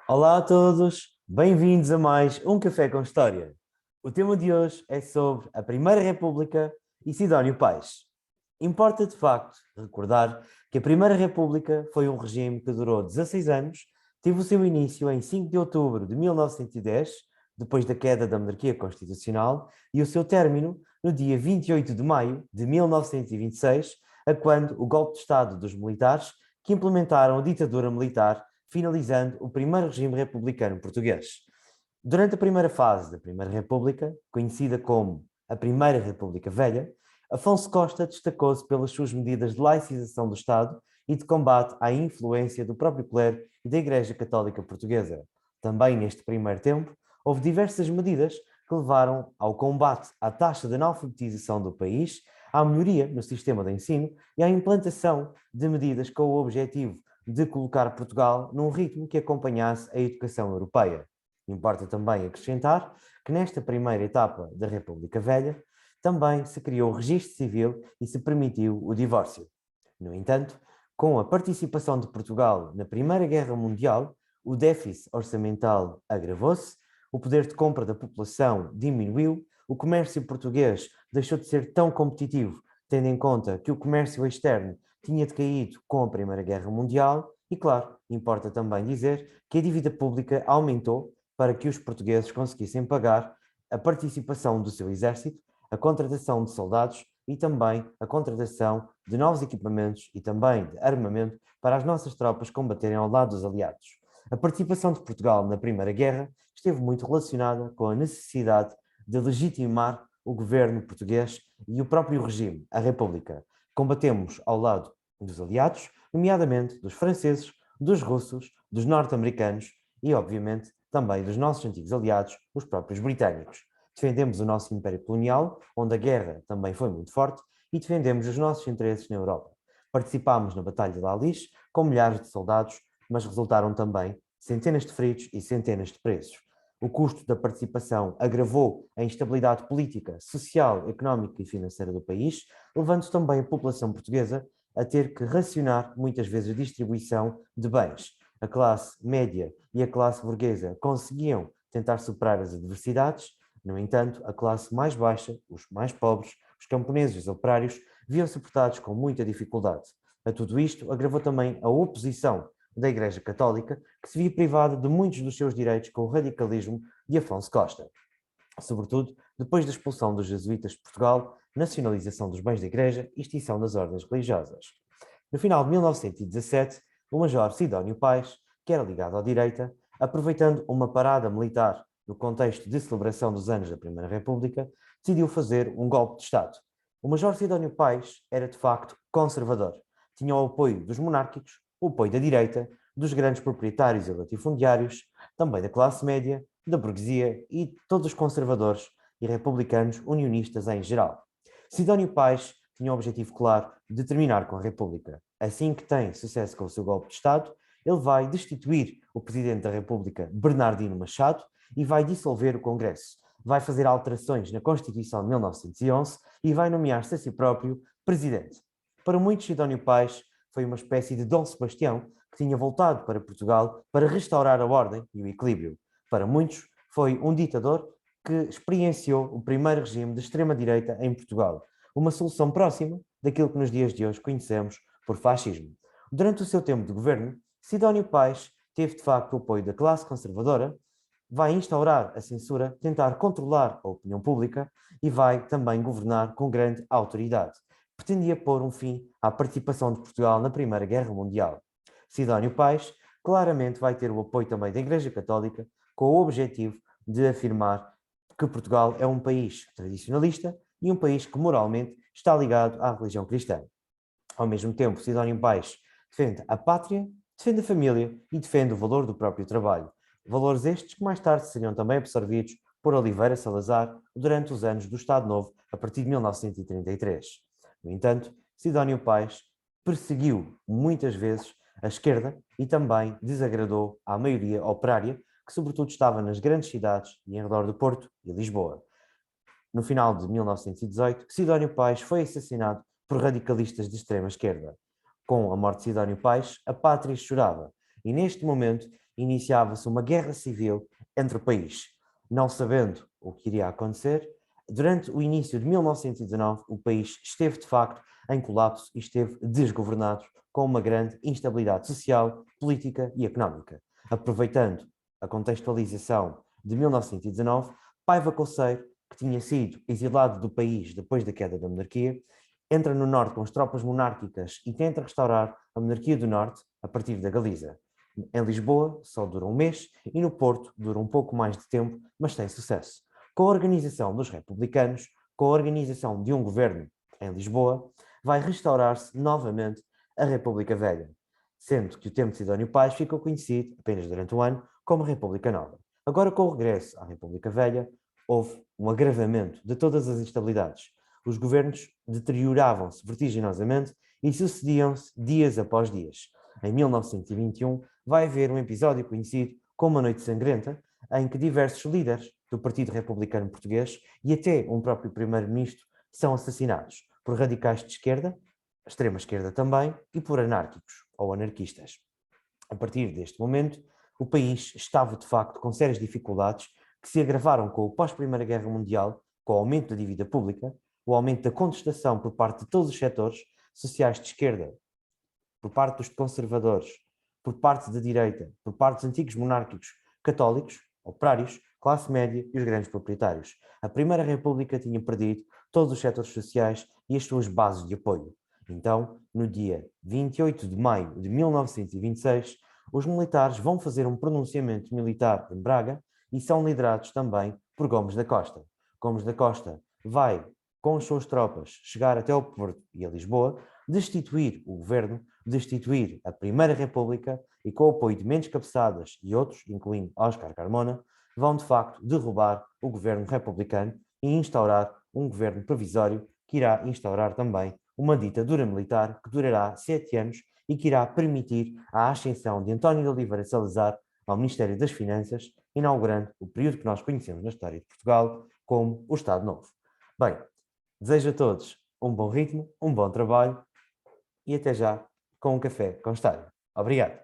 Olá a todos, bem-vindos a mais um Café com História. O tema de hoje é sobre a Primeira República e Sidónio Pais. Importa de facto recordar que a Primeira República foi um regime que durou 16 anos, teve o seu início em 5 de outubro de 1910, depois da queda da monarquia constitucional, e o seu término no dia 28 de maio de 1926, a quando o golpe de Estado dos militares que implementaram a ditadura militar, finalizando o primeiro regime republicano português. Durante a primeira fase da Primeira República, conhecida como a Primeira República Velha, Afonso Costa destacou-se pelas suas medidas de laicização do Estado e de combate à influência do próprio clero e da Igreja Católica Portuguesa. Também neste primeiro tempo, houve diversas medidas que levaram ao combate à taxa de analfabetização do país, à melhoria no sistema de ensino e à implantação de medidas com o objetivo de colocar Portugal num ritmo que acompanhasse a educação europeia. Importa também acrescentar que nesta primeira etapa da República Velha também se criou o registro civil e se permitiu o divórcio. No entanto, com a participação de Portugal na Primeira Guerra Mundial, o déficit orçamental agravou-se, o poder de compra da população diminuiu, o comércio português deixou de ser tão competitivo, tendo em conta que o comércio externo tinha decaído com a Primeira Guerra Mundial e, claro, importa também dizer que a dívida pública aumentou para que os portugueses conseguissem pagar a participação do seu exército, a contratação de soldados e também a contratação de novos equipamentos e também de armamento para as nossas tropas combaterem ao lado dos aliados. A participação de Portugal na Primeira Guerra esteve muito relacionada com a necessidade de legitimar o governo português e o próprio regime, a República. Combatemos ao lado dos aliados, nomeadamente dos franceses, dos russos, dos norte-americanos e, obviamente, também dos nossos antigos aliados, os próprios britânicos. Defendemos o nosso império colonial, onde a guerra também foi muito forte, e defendemos os nossos interesses na Europa. Participámos na Batalha de Lalis com milhares de soldados, mas resultaram também centenas de feridos e centenas de presos. O custo da participação agravou a instabilidade política, social, económica e financeira do país, levando também a população portuguesa a ter que racionar muitas vezes a distribuição de bens. A classe média e a classe burguesa conseguiam tentar superar as adversidades, no entanto, a classe mais baixa, os mais pobres, os camponeses e os operários, viam-se suportados com muita dificuldade. A tudo isto agravou também a oposição da Igreja Católica, que se via privada de muitos dos seus direitos com o radicalismo de Afonso Costa. Sobretudo depois da expulsão dos jesuítas de Portugal, nacionalização dos bens da Igreja e extinção das ordens religiosas. No final de 1917, o Major Sidónio Pais, que era ligado à direita, aproveitando uma parada militar no contexto de celebração dos anos da Primeira República, decidiu fazer um golpe de Estado. O Major Sidónio Pais era de facto conservador. Tinha o apoio dos monárquicos, o apoio da direita, dos grandes proprietários e latifundiários, também da classe média, da burguesia e de todos os conservadores e republicanos unionistas em geral. Sidónio Pais tinha o objetivo claro de terminar com a República. Assim que tem sucesso com o seu golpe de Estado, ele vai destituir o Presidente da República, Bernardino Machado, e vai dissolver o Congresso. Vai fazer alterações na Constituição de 1911 e vai nomear-se a si próprio Presidente. Para muitos, Sidónio Pais foi uma espécie de Dom Sebastião que tinha voltado para Portugal para restaurar a ordem e o equilíbrio. Para muitos, foi um ditador que experienciou o primeiro regime de extrema-direita em Portugal, uma solução próxima daquilo que nos dias de hoje conhecemos por fascismo. Durante o seu tempo de governo, Sidónio Pais teve de facto o apoio da classe conservadora, vai instaurar a censura, tentar controlar a opinião pública e vai também governar com grande autoridade. Pretendia pôr um fim à participação de Portugal na Primeira Guerra Mundial. Sidónio Pais claramente vai ter o apoio também da Igreja Católica, com o objetivo de afirmar que Portugal é um país tradicionalista e um país que moralmente está ligado à religião cristã. Ao mesmo tempo, Sidónio Pais defende a pátria, defende a família e defende o valor do próprio trabalho. Valores estes que mais tarde seriam também absorvidos por Oliveira Salazar durante os anos do Estado Novo, a partir de 1933. No entanto, Sidónio Pais perseguiu muitas vezes a esquerda e também desagradou à maioria operária, que sobretudo estava nas grandes cidades e em redor do Porto e Lisboa. No final de 1918, Sidónio Pais foi assassinado por radicalistas de extrema esquerda. Com a morte de Sidónio Pais, a pátria chorava, e neste momento iniciava-se uma guerra civil entre o país. Não sabendo o que iria acontecer, durante o início de 1919, o país esteve de facto em colapso e esteve desgovernado, com uma grande instabilidade social, política e económica. Aproveitando a contextualização de 1919, Paiva Conceiro, que tinha sido exilado do país depois da queda da monarquia, entra no norte com as tropas monárquicas e tenta restaurar a monarquia do norte a partir da Galiza. Em Lisboa só dura um mês e no Porto dura um pouco mais de tempo, mas tem sucesso. Com a organização dos republicanos, com a organização de um governo em Lisboa, vai restaurar-se novamente a República Velha, sendo que o tempo de Sidónio Pais ficou conhecido, apenas durante um ano, como República Nova. Agora, com o regresso à República Velha, houve um agravamento de todas as instabilidades. Os governos deterioravam-se vertiginosamente e sucediam-se dias após dias. Em 1921, vai haver um episódio conhecido como a Noite Sangrenta, em que diversos líderes do Partido Republicano Português e até um próprio primeiro-ministro são assassinados por radicais de esquerda, extrema-esquerda também, e por anárquicos ou anarquistas. A partir deste momento, o país estava de facto com sérias dificuldades que se agravaram com o pós-Primeira Guerra Mundial, com o aumento da dívida pública, o aumento da contestação por parte de todos os setores sociais de esquerda, por parte dos conservadores, por parte da direita, por parte dos antigos monárquicos católicos, operários, classe média e os grandes proprietários. A Primeira República tinha perdido todos os setores sociais e as suas bases de apoio. Então, no dia 28 de maio de 1926, os militares vão fazer um pronunciamento militar em Braga e são liderados também por Gomes da Costa. Gomes da Costa vai, com as suas tropas, chegar até ao Porto e a Lisboa, destituir o governo, destituir a Primeira República e, com o apoio de Mendes Cabeçadas e outros, incluindo Óscar Carmona, vão de facto derrubar o governo republicano e instaurar um governo provisório que irá instaurar também uma ditadura militar que durará 7 anos e que irá permitir a ascensão de António de Oliveira Salazar ao Ministério das Finanças, inaugurando o período que nós conhecemos na história de Portugal como o Estado Novo. Bem, desejo a todos um bom ritmo, um bom trabalho e até já com um café com História. Obrigado.